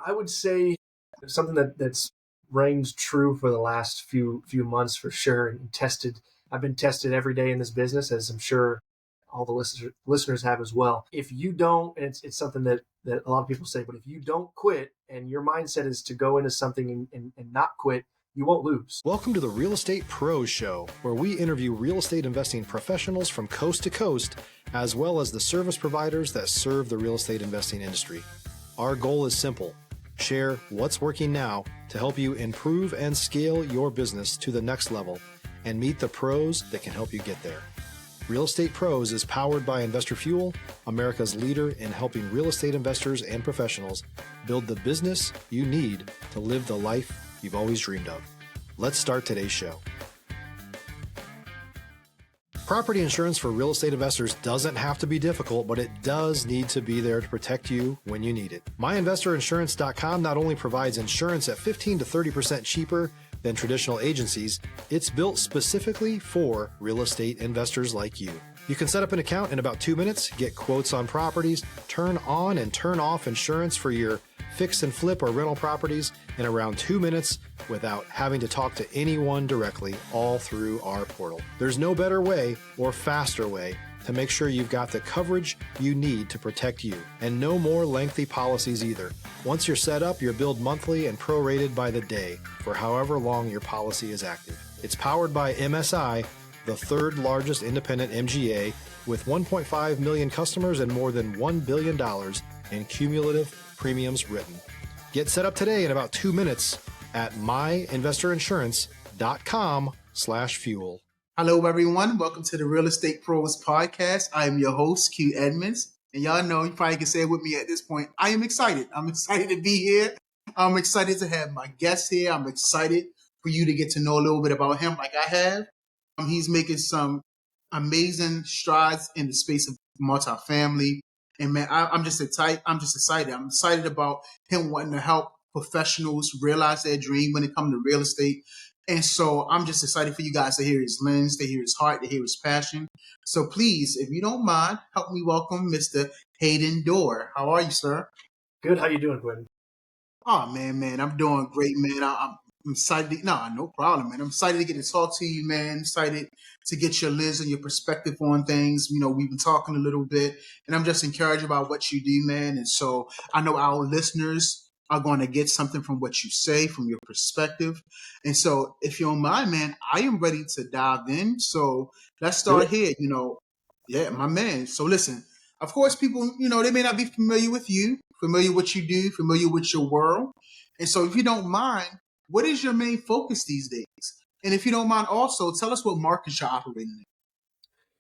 I would say something that's rings true for the last few months for sure, and tested. I've been tested every day in this business, as I'm sure all the listeners have as well. If you don't, and it's something that a lot of people say, but if you don't quit and your mindset is to go into something and not quit, you won't lose. Welcome to the Real Estate Pros Show, where we interview real estate investing professionals from coast to coast, as well as the service providers that serve the real estate investing industry. Our goal is simple: share what's working now to help you improve and scale your business to the next level and meet the pros that can help you get there. Real Estate Pros is powered by Investor Fuel, America's leader in helping real estate investors and professionals build the business you need to live the life you've always dreamed of. Let's start today's show. Property insurance for real estate investors doesn't have to be difficult, but it does need to be there to protect you when you need it. MyInvestorInsurance.com not only provides insurance at 15 to 30% cheaper than traditional agencies, it's built specifically for real estate investors like you. You can set up an account in about 2 minutes, get quotes on properties, turn on and turn off insurance for your fix and flip or rental properties in around 2 minutes without having to talk to anyone directly, all through our portal. There's no better way or faster way to make sure you've got the coverage you need to protect you, and no more lengthy policies either. Once you're set up, you're billed monthly and prorated by the day for however long your policy is active. It's powered by MSI, the third largest independent MGA, with 1.5 million customers and more than $1 billion in cumulative premiums written. Get set up today in about 2 minutes at myinvestorinsurance.com/fuel. Hello, everyone. Welcome to the Real Estate Pros Podcast. I am your host, Q Edmonds. And y'all know, you probably can say it with me at this point, I am excited. I'm excited to be here. I'm excited to have my guest here. I'm excited for you to get to know a little bit about him like I have. He's making some amazing strides in the space of multifamily. And man, I'm just excited. I'm excited about him wanting to help professionals realize their dream when it comes to real estate. And so I'm just excited for you guys to hear his lens, to hear his heart, to hear his passion. So please, if you don't mind, help me welcome Mr. Hayden Duer. How are you, sir? Good. How you doing, Quentin? Oh, man, I'm doing great, man. I'm excited. No problem, man. I'm excited to get to talk to you, man. Excited to get your lens and your perspective on things. You know, we've been talking a little bit, and I'm just encouraged about what you do, man. And so I know our listeners are going to get something from what you say, from your perspective. And so if you don't mind, man, I am ready to dive in. So let's start here, Yeah, my man. So listen, of course, people, they may not be familiar with you, familiar with what you do, familiar with your world. And so if you don't mind, what is your main focus these days? And if you don't mind, also tell us what markets you're operating in.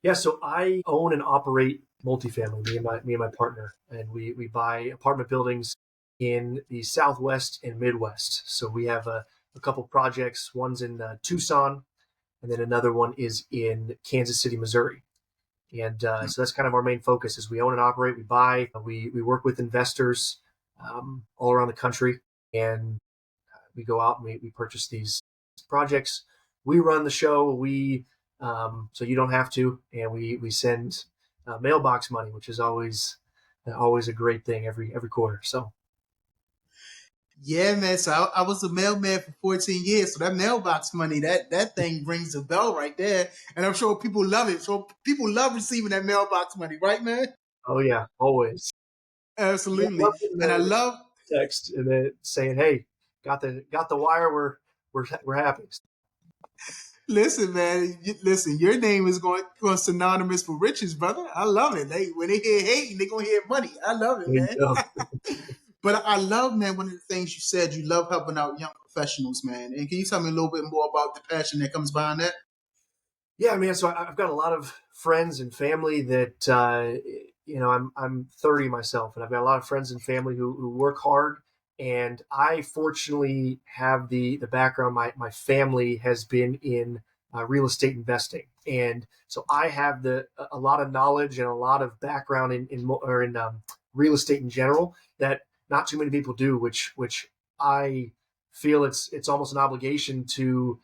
Yeah, so I own and operate multifamily, me and my partner, and we buy apartment buildings in the Southwest and Midwest. So we have a couple projects. One's in Tucson, and then another one is in Kansas City, Missouri. And so that's kind of our main focus: is we own and operate, we buy, we work with investors all around the country, and we go out and we purchase these projects. We run the show. So you don't have to, and we send mailbox money, which is always a great thing every quarter. So. Yeah, man. So I was a mailman for 14 years. So that mailbox money, that thing rings a bell right there. And I'm sure people love it. So people love receiving that mailbox money, right, man? Oh yeah, always. Absolutely. And I love text and then saying, "Hey, got the wire. We're happy." Listen, man. Listen, your name is going synonymous for riches, brother. I love it. When they hear Hayden, they're gonna hear money. I love it, man. But I love, man, one of the things you said, you love helping out young professionals, man. And can you tell me a little bit more about the passion that comes behind that? Yeah, man. So I've got a lot of friends and family that, I'm 30 myself, and I've got a lot of friends and family who work hard. And I fortunately have the background. My family has been in real estate investing, and so I have a lot of knowledge and a lot of background in real estate in general that not too many people do, which I feel it's almost an obligation to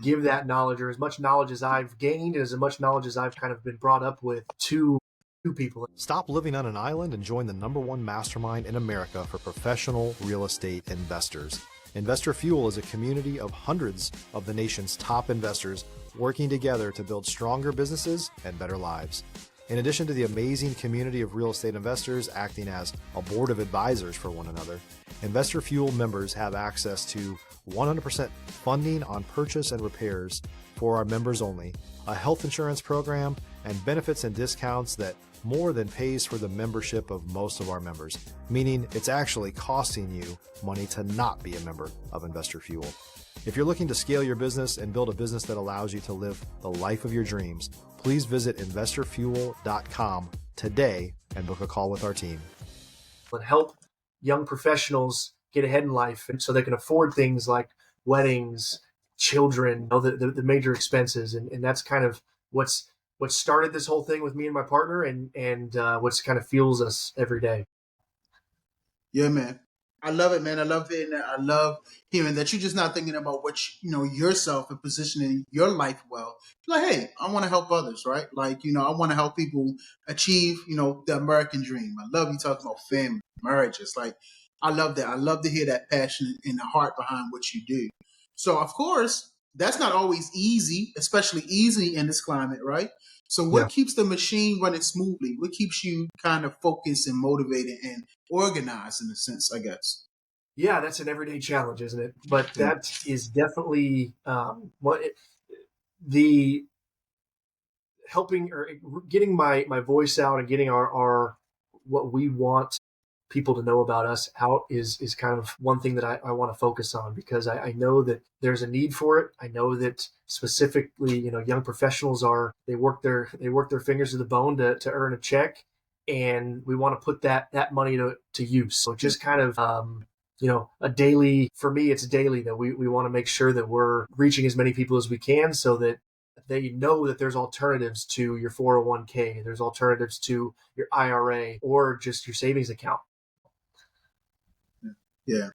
give that knowledge, or as much knowledge as I've gained, and as much knowledge as I've kind of been brought up with, to two people. Stop living on an island and join the #1 mastermind in America for professional real estate investors. Investor Fuel is a community of hundreds of the nation's top investors working together to build stronger businesses and better lives. In addition to the amazing community of real estate investors acting as a board of advisors for one another, Investor Fuel members have access to 100% funding on purchase and repairs for our members only, a health insurance program, and benefits and discounts that more than pays for the membership of most of our members, meaning it's actually costing you money to not be a member of Investor Fuel. If you're looking to scale your business and build a business that allows you to live the life of your dreams, please visit investorfuel.com today and book a call with our team. And help young professionals get ahead in life and so they can afford things like weddings, children, the major expenses. And that's kind of what started this whole thing with me and my partner and what's kind of fuels us every day. Yeah, man. I love it, man. I love hearing that. I love hearing that you're just not thinking about yourself and positioning your life well. Like, hey, I want to help others, right? Like, I want to help people achieve, the American dream. I love you talking about family, marriages. Like, I love that. I love to hear that passion and the heart behind what you do. So, of course, that's not always easy, especially easy in this climate, right? So what keeps the machine running smoothly? What keeps you kind of focused and motivated and organized in a sense, I guess? Yeah, that's an everyday challenge, isn't it? But that is definitely the helping or getting my voice out and getting our what we want people to know about us out is kind of one thing that I want to focus on, because I know that there's a need for it. I know that specifically, young professionals they work their fingers to the bone to earn a check, and we want to put that money to use. So just kind of a daily, for me, it's daily that we want to make sure that we're reaching as many people as we can so that they know that there's alternatives to your 401k, there's alternatives to your IRA or just your savings account. Yeah.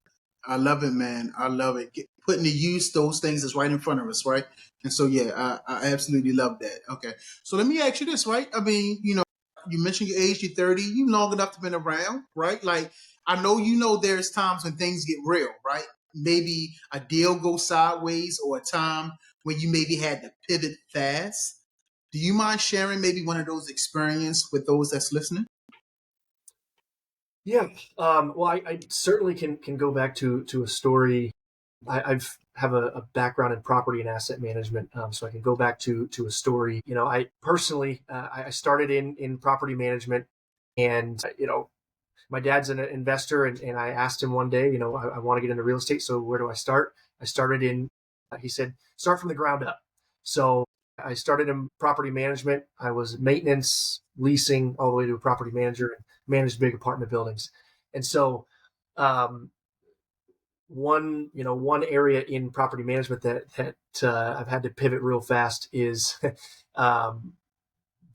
I love it, man. I love it. Putting to use those things that's right in front of us, right? And so, yeah, I absolutely love that. Okay. So let me ask you this, right? I mean, you mentioned your age, you're 30, you long enough to been around, right? Like, I know there's times when things get real, right? Maybe a deal goes sideways or a time when you maybe had to pivot fast. Do you mind sharing maybe one of those experiences with those that's listening? Yeah. Well, I certainly can go back to a story. I've have a background in property and asset management, so I can go back to a story. I personally I started in property management, and my dad's an investor, and I asked him one day, I want to get into real estate, so where do I start? I started in. He said, start from the ground up. So I started in property management. I was maintenance, leasing, all the way to a property manager, and managed big apartment buildings. And so, one area in property management that I've had to pivot real fast is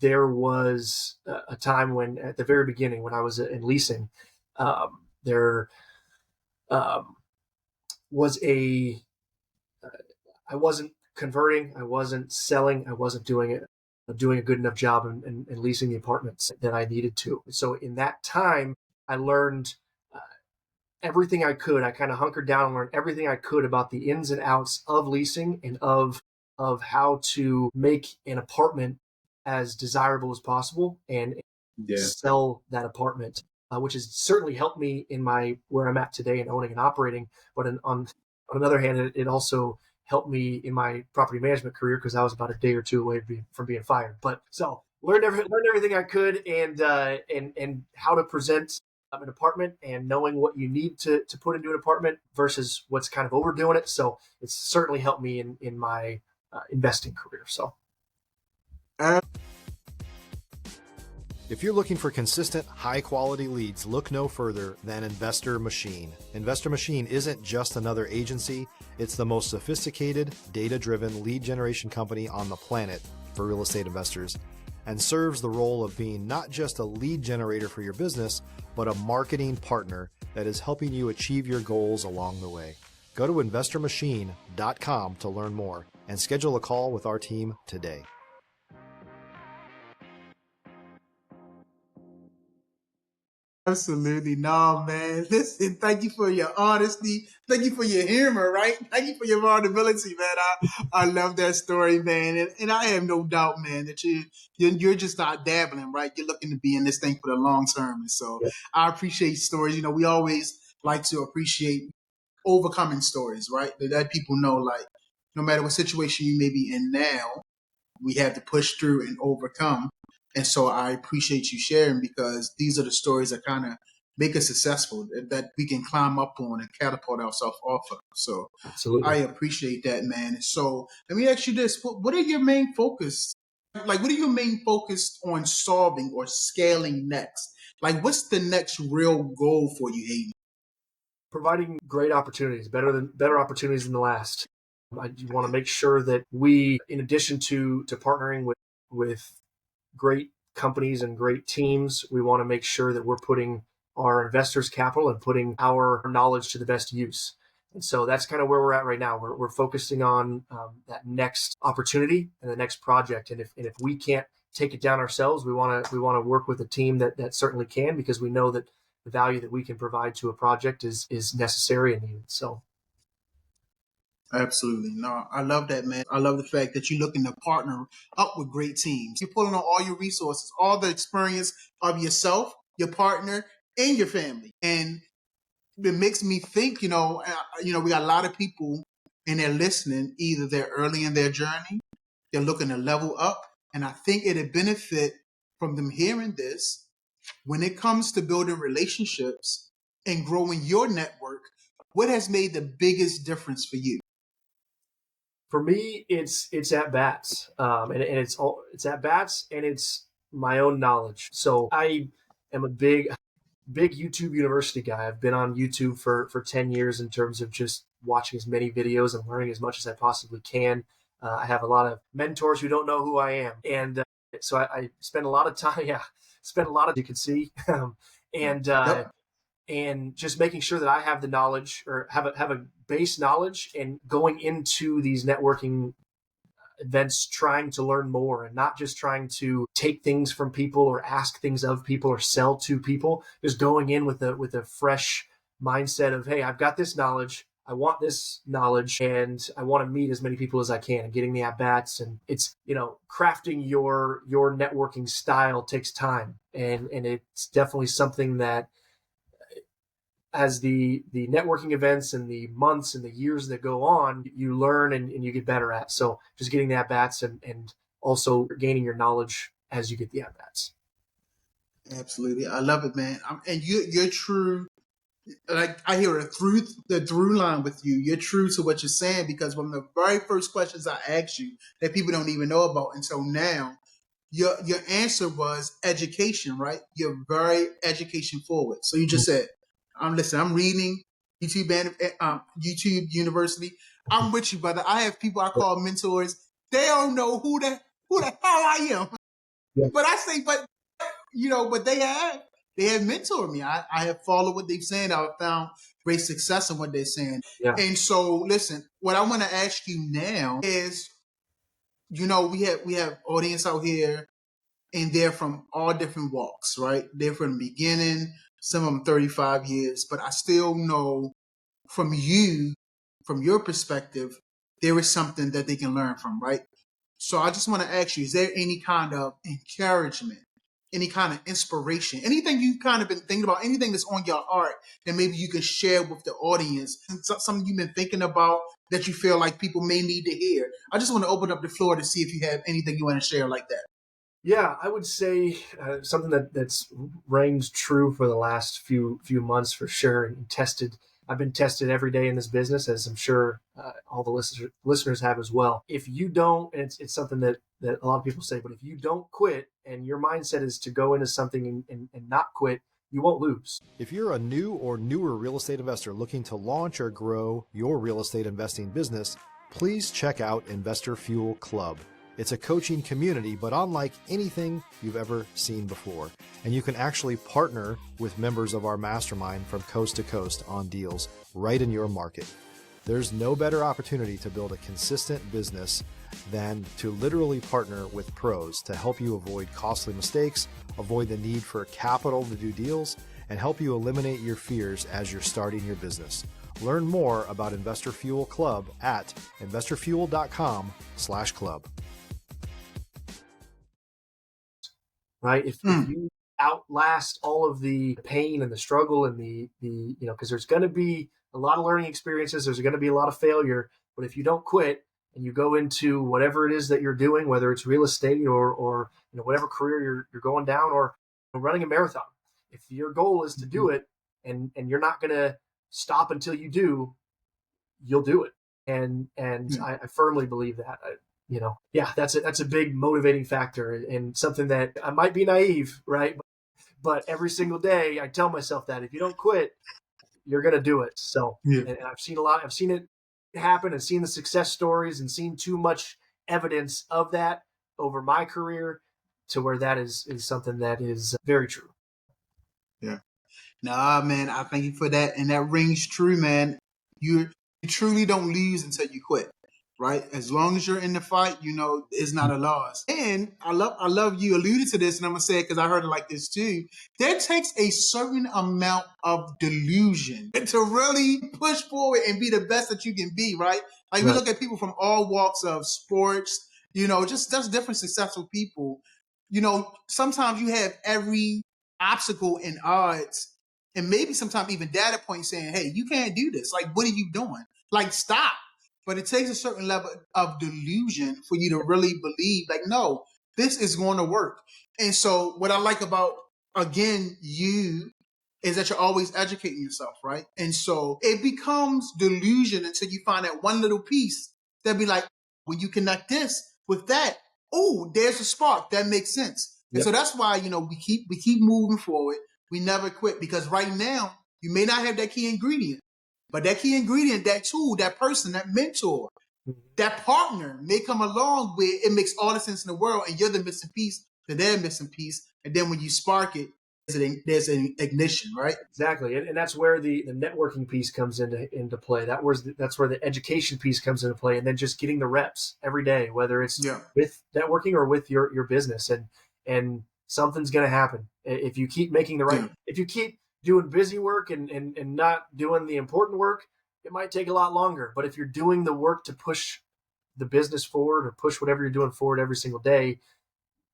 there was a time when, at the very beginning, when I was in leasing, there was I wasn't converting, I wasn't selling, I wasn't doing a good enough job in leasing the apartments that I needed to. So in that time, I learned everything I could. I kind of hunkered down and learned everything I could about the ins and outs of leasing and of how to make an apartment as desirable as possible and sell that apartment, which has certainly helped me in where I'm at today in owning and operating. But on another hand, it also helped me in my property management career because I was about a day or two away from being fired. But so learned everything I could, and how to present an apartment and knowing what you need to put into an apartment versus what's kind of overdoing it. So it's certainly helped me in my investing career. So. If you're looking for consistent, high-quality leads, look no further than Investor Machine. Investor Machine isn't just another agency. It's the most sophisticated, data-driven lead generation company on the planet for real estate investors, and serves the role of being not just a lead generator for your business, but a marketing partner that is helping you achieve your goals along the way. Go to investormachine.com to learn more and schedule a call with our team today. Absolutely. No, man. Listen, thank you for your honesty. Thank you for your humor, right? Thank you for your vulnerability, man. I love that story, man. And I have no doubt, man, that you're just not dabbling, right? You're looking to be in this thing for the long term. And so Yeah, I appreciate stories. We always like to appreciate overcoming stories, right? That let people know, like, no matter what situation you may be in now, we have to push through and overcome. And so I appreciate you sharing, because these are the stories that kind of make us successful, that we can climb up on and catapult ourselves off of. So I absolutely. appreciate that, man. So let me ask you this. What are your main focus? Like, what are your main focus on solving or scaling next? Like, what's the next real goal for you, Hayden? Providing great opportunities, better opportunities than the last. I want to make sure that we, in addition to partnering with great companies and great teams, we want to make sure that we're putting our investors' capital and putting our knowledge to the best use. And so that's kind of where we're at right now. We're focusing on that next opportunity and the next project. And if we can't take it down ourselves, we want to work with a team that certainly can, because we know that the value that we can provide to a project is necessary and needed. So Absolutely. No, I love that, man. I love the fact that you're looking to partner up with great teams. You're pulling on all your resources, all the experience of yourself, your partner, and your family. And it makes me think, we got a lot of people and they're listening. Either they're early in their journey, they're looking to level up. And I think it'd benefit from them hearing this. When it comes to building relationships and growing your network, what has made the biggest difference for you? for me, it's at bats, and it's at bats, and it's my own knowledge. So I am a big YouTube University guy. I've been on YouTube for 10 years in terms of just watching as many videos and learning as much as I possibly can. I have a lot of mentors who don't know who I am, and so I spend a lot of time. Yeah, spend a lot of, you can see, and Yep. and just making sure that I have the knowledge, or have a base knowledge, and going into these networking events trying to learn more, and not just trying to take things from people or ask things of people or sell to people. Just going in with a fresh mindset of, hey, I've got this knowledge, I want this knowledge, and I want to meet as many people as I can, and getting the at bats. And it's, crafting your networking style takes time, and it's definitely something that, as the networking events and the months and the years that go on, you learn and you get better at. So just getting the at bats, and also gaining your knowledge as you get the at bats. Absolutely. I love it, man. And you're true. Like, I hear the through line with you. You're true to what you're saying, because one of the very first questions I asked you that people don't even know about until now, your answer was education, right? You're very education forward. So you just said, listen, I'm reading YouTube University. I'm with you, brother. I have people I call mentors. They don't know who the hell I am. Yeah, But I say, but they have mentored me. I have followed what they've saying. I've found great success in what they're saying. yeah, And so, listen, what I want to ask you now is, we have audience out here, and they're from all different walks, right? They're from the beginning, some of them 35 years, but I still know from you, from your perspective, there is something that they can learn from, right? So I just want to ask you, is there any kind of encouragement, any kind of inspiration, anything you've kind of been thinking about, anything that's on your heart that maybe you can share with the audience, something you've been thinking about that you feel like people may need to hear? I just want to open up the floor to see if you have anything you want to share like that. yeah. I would say something that's reigned true for the last few months, for sure, and tested. I've been tested every day in this business, as I'm sure all the listeners have as well. If you don't, and it's something that a lot of people say, but if you don't quit, and your mindset is to go into something and not quit, you won't lose. If you're a new or newer real estate investor looking to launch or grow your real estate investing business, please check out Investor Fuel Club. It's a coaching community, but unlike anything you've ever seen before. And you can actually partner with members of our mastermind from coast to coast on deals right in your market. There's no better opportunity to build a consistent business than to literally partner with pros to help you avoid costly mistakes, avoid the need for capital to do deals, and help you eliminate your fears as you're starting your business. Learn more about Investor Fuel Club at investorfuel.com/club. Right? If you outlast all of the pain and the struggle and the because there's going to be a lot of learning experiences, there's going to be a lot of failure, but if you don't quit and you go into whatever it is that you're doing, whether it's real estate or whatever career you're going down, or running a marathon, if your goal is to do it and you're not going to stop until you do, you'll do it. And I firmly believe that. That's a big motivating factor, and something that I might be naive, right? But every single day I tell myself that if you don't quit, you're going to do it. So, and I've seen it happen, and seen the success stories, and seen too much evidence of that over my career to where that is something that is very true. Yeah. Nah, man, I thank you for that. And that rings true, man. You truly don't lose until you quit, right? As long as you're in the fight, it's not a loss. And I love you alluded to this, and I'm going to say it because I heard it like this too. That takes a certain amount of delusion to really push forward and be the best that you can be, right? Like we look at people from all walks of sports, just different successful people. Sometimes you have every obstacle and odds, and maybe sometimes even data points saying, hey, you can't do this. Like, what are you doing? Like, stop. But it takes a certain level of delusion for you to really believe, like, no, this is going to work. And so what I like about, again, you is that you're always educating yourself, right? And so it becomes delusion until you find that one little piece that be like, when you connect this with that, oh, there's a spark. That makes sense. And so that's why, we keep moving forward. We never quit, because right now you may not have that key ingredient, but that key ingredient, that tool, that person, that mentor, that partner may come along where it makes all the sense in the world, and you're the missing piece to their missing piece. And then when you spark it, there's an ignition, right? Exactly. And that's where the networking piece comes into play. That's where the education piece comes into play. And then just getting the reps every day, whether it's with networking or with your business. And something's going to happen. If you keep making the right, if you keep doing busy work and not doing the important work, it might take a lot longer. But if you're doing the work to push the business forward or push whatever you're doing forward every single day,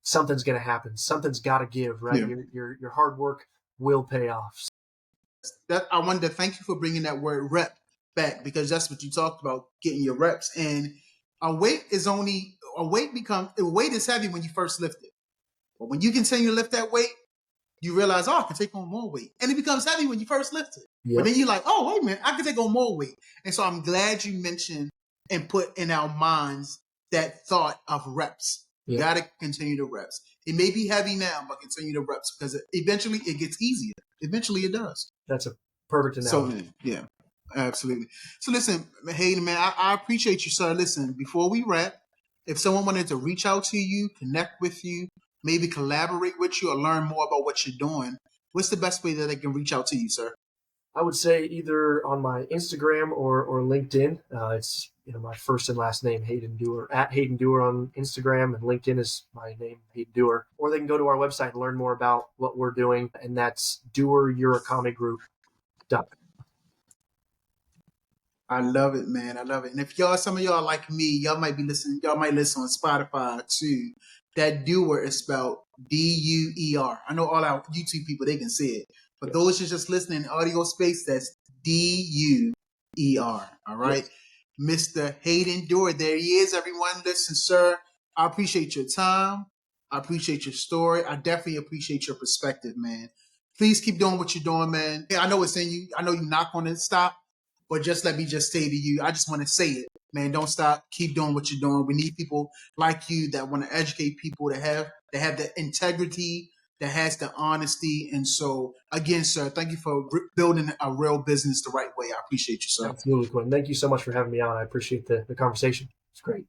something's going to happen. Something's got to give, right? Your hard work will pay off. That I wanted to thank you for bringing that word rep back, because that's what you talked about, getting your reps. And a weight is heavy when you first lift it. But when you continue to lift that weight, you realize, I can take on more weight. And it becomes heavy when you first lift it. But then you're like, oh, wait a minute, I can take on more weight. And so I'm glad you mentioned and put in our minds that thought of reps. You got to continue the reps. It may be heavy now, but continue the reps, because eventually it gets easier. Eventually it does. That's a perfect analogy. So, yeah, absolutely. So listen, Hayden, man, I appreciate you, sir. Listen, before we wrap, if someone wanted to reach out to you, connect with you, maybe collaborate with you, or learn more about what you're doing, what's the best way that they can reach out to you, sir? I would say either on my Instagram or LinkedIn. It's my first and last name, Hayden Duer, at Hayden Duer on Instagram, and LinkedIn is my name, Hayden Duer. Or they can go to our website and learn more about what we're doing, and that's duerurakami.com. I love it, man. I love it. And if some of y'all like me, y'all might listen on Spotify too. That Duer is spelled D-U-E-R. I know all our YouTube people, they can see it. But those who just listening in audio space, that's D-U-E-R. All right? Yes. Mr. Hayden Duer, there he is, everyone. Listen, sir, I appreciate your time. I appreciate your story. I definitely appreciate your perspective, man. Please keep doing what you're doing, man. I know it's in you. I know you're not going to stop. But just let me just say to you, I just want to say it, man, don't stop. Keep doing what you're doing. We need people like you that want to educate people, that have the integrity, that has the honesty. And so, again, sir, thank you for building a real business the right way. I appreciate you, sir. Absolutely, Quinn. Thank you so much for having me on. I appreciate the conversation. It's great.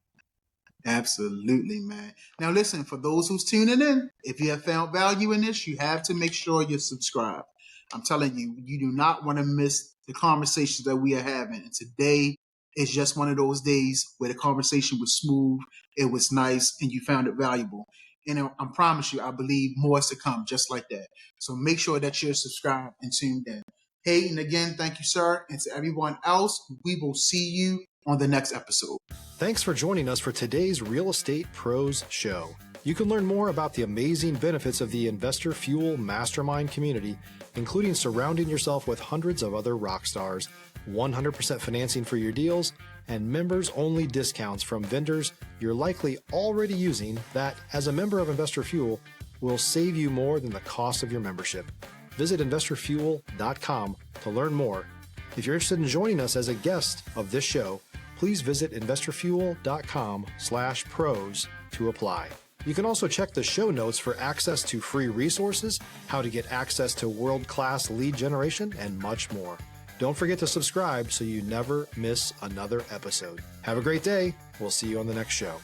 Absolutely, man. Now, listen, for those who's tuning in, if you have found value in this, you have to make sure you're subscribed. I'm telling you, you do not want to miss the conversations that we are having. And today is just one of those days where the conversation was smooth, it was nice, and you found it valuable. And I promise you, I believe more is to come just like that. So make sure that you're subscribed and tuned in. Hayden, again, thank you, sir. And to everyone else, we will see you on the next episode. Thanks for joining us for today's Real Estate Pros Show. You can learn more about the amazing benefits of the Investor Fuel Mastermind community, including surrounding yourself with hundreds of other rock stars, 100% financing for your deals, and members-only discounts from vendors you're likely already using that, as a member of Investor Fuel, will save you more than the cost of your membership. Visit investorfuel.com to learn more. If you're interested in joining us as a guest of this show, please visit investorfuel.com/pros to apply. You can also check the show notes for access to free resources, how to get access to world-class lead generation, and much more. Don't forget to subscribe so you never miss another episode. Have a great day. We'll see you on the next show.